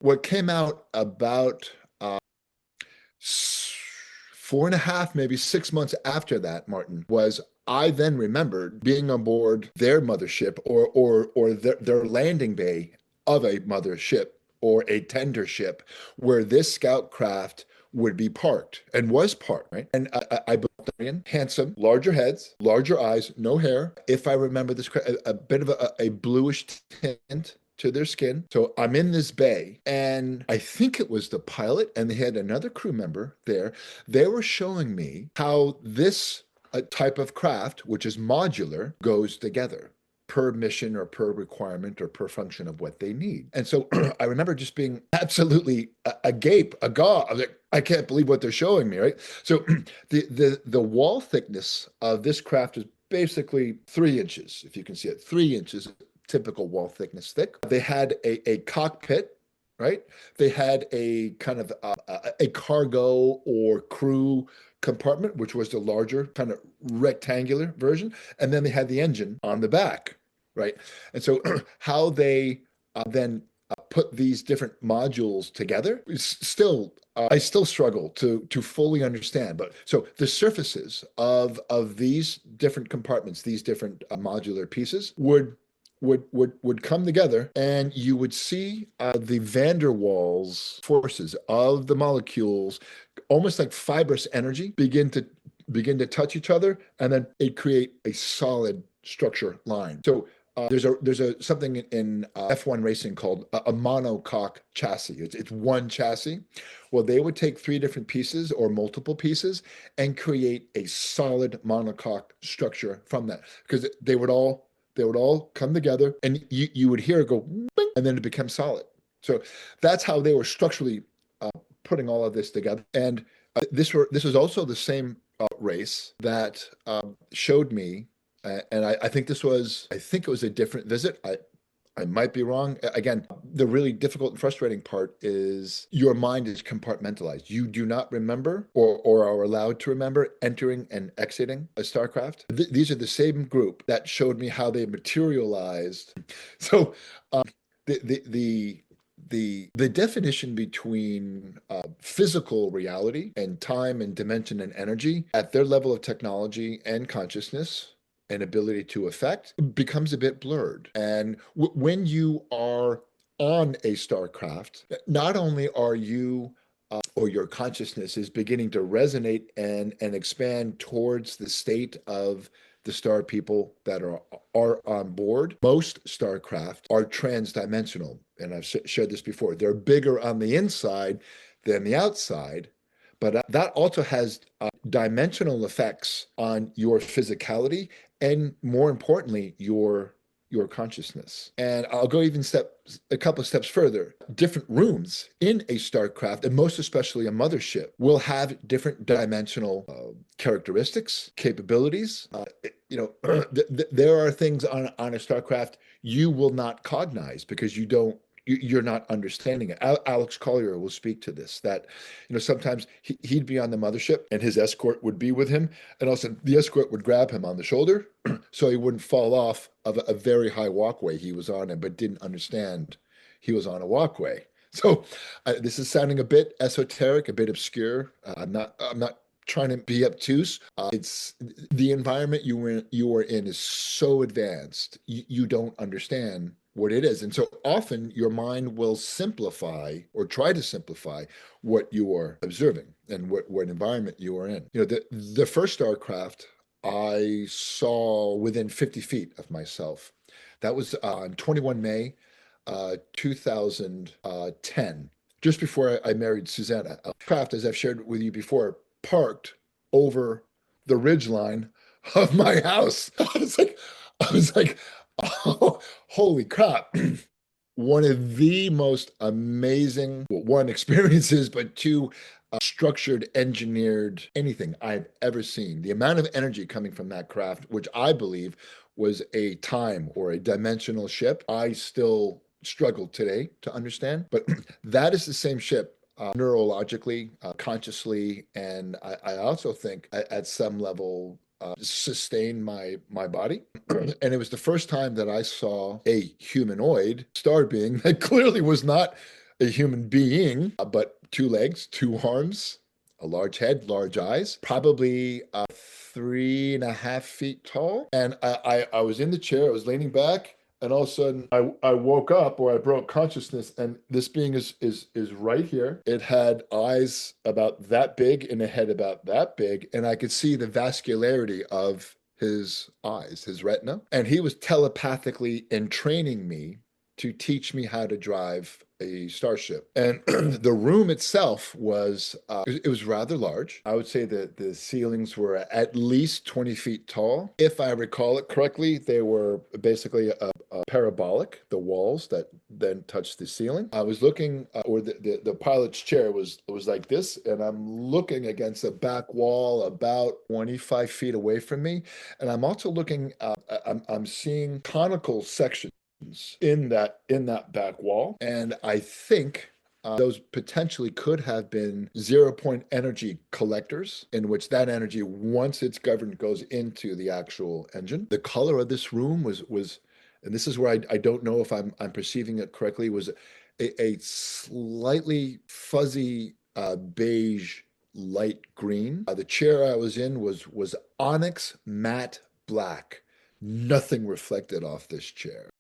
what came out about 4.5, maybe 6 months after that, Martin, was I then remembered being on board their mothership or their landing bay of a mothership or a tender ship where this scout craft would be parked and was parked, right? And I believe handsome, larger heads, larger eyes, no hair. If I remember this, a bit of a bluish tint to their skin. So I'm in this bay, and I think it was the pilot, and they had another crew member there. They were showing me how this type of craft, which is modular, goes together per mission or per requirement or per function of what they need. And so I remember just being absolutely agape, agog. I was like, I can't believe what they're showing me, right? So the wall thickness of this craft is basically 3 inches, if you can see it, 3 inches, typical wall thickness thick. They had a cockpit, right? They had a kind of a cargo or crew compartment, which was the larger kind of rectangular version. And then they had the engine on the back, right? And so how they then put these different modules together is still I still struggle to fully understand. But so the surfaces of these different compartments, these different modular pieces would come together, and you would see the van der Waals forces of the molecules, almost like fibrous energy, begin to touch each other, and then it create a solid structure line. So there's something in F1 racing called a monocoque chassis. It's one chassis. Well, they would take three different pieces or multiple pieces and create a solid monocoque structure from that, because they would all come together, and you would hear it go, bing, and then it becomes solid. So that's how they were structurally putting all of this together. And this was also the same race that showed me, and I think it was a different visit. I might be wrong. Again, the really difficult and frustrating part is your mind is compartmentalized. You do not remember or are allowed to remember entering and exiting a StarCraft. These are the same group that showed me how they materialized. So the the the the definition between physical reality and time and dimension and energy at their level of technology and consciousness and ability to affect becomes a bit blurred. And when you are on a starcraft, not only are you or your consciousness is beginning to resonate and expand towards the state of the star people that are on board. Most starcraft are transdimensional, and I've shared this before. They're bigger on the inside than the outside, but that also has dimensional effects on your physicality and, more importantly, your consciousness. And I'll go a couple of steps further. Different rooms in a starcraft, and most especially a mothership, will have different dimensional characteristics, capabilities. There are things on a starcraft you will not cognize because you're not understanding it. Alex Collier will speak to this, that sometimes he'd be on the mothership and his escort would be with him, and also the escort would grab him on the shoulder so he wouldn't fall off of a very high walkway he was on, but didn't understand he was on a walkway. So this is sounding a bit esoteric, a bit obscure. I'm not trying to be obtuse. It's the environment you are in is so advanced, you don't understand what it is. And so often your mind will simplify or try to simplify what you are observing and what environment you are in. The first StarCraft I saw within 50 feet of myself. That was on 21 May 2010, just before I married Susanna. A craft, as I've shared with you before, parked over the ridge line of my house. I was like, oh, holy crap. One of the most amazing, well, one, experiences, but two, structured, engineered anything I've ever seen. The amount of energy coming from that craft, which I believe was a time or a dimensional ship, I still struggle today to understand. But that is the same ship. Neurologically, consciously, and I also think at some level sustain my body. And it was the first time that I saw a humanoid star being that clearly was not a human being, but two legs, two arms, a large head, large eyes, probably 3.5 feet tall. And I was in the chair, I was leaning back, and all of a sudden I woke up, or I broke consciousness, and this being is right here. It had eyes about that big and a head about that big, and I could see the vascularity of his eyes, his retina, and he was telepathically entraining me to teach me how to drive a starship. And the room itself was it was rather large. I would say that the ceilings were at least 20 feet tall. If I recall it correctly, they were basically a parabolic, the walls that then touched the ceiling. I was looking, or the pilot's chair was like this, and I'm looking against a back wall about 25 feet away from me. And I'm also looking, I'm seeing conical sections in that back wall, and I think those potentially could have been 0 point energy collectors, in which that energy, once it's governed, goes into the actual engine. The color of this room was, and this is where I don't know if I'm perceiving it correctly, was a slightly fuzzy beige light green. The chair I was in was onyx matte black. Nothing reflected off this chair.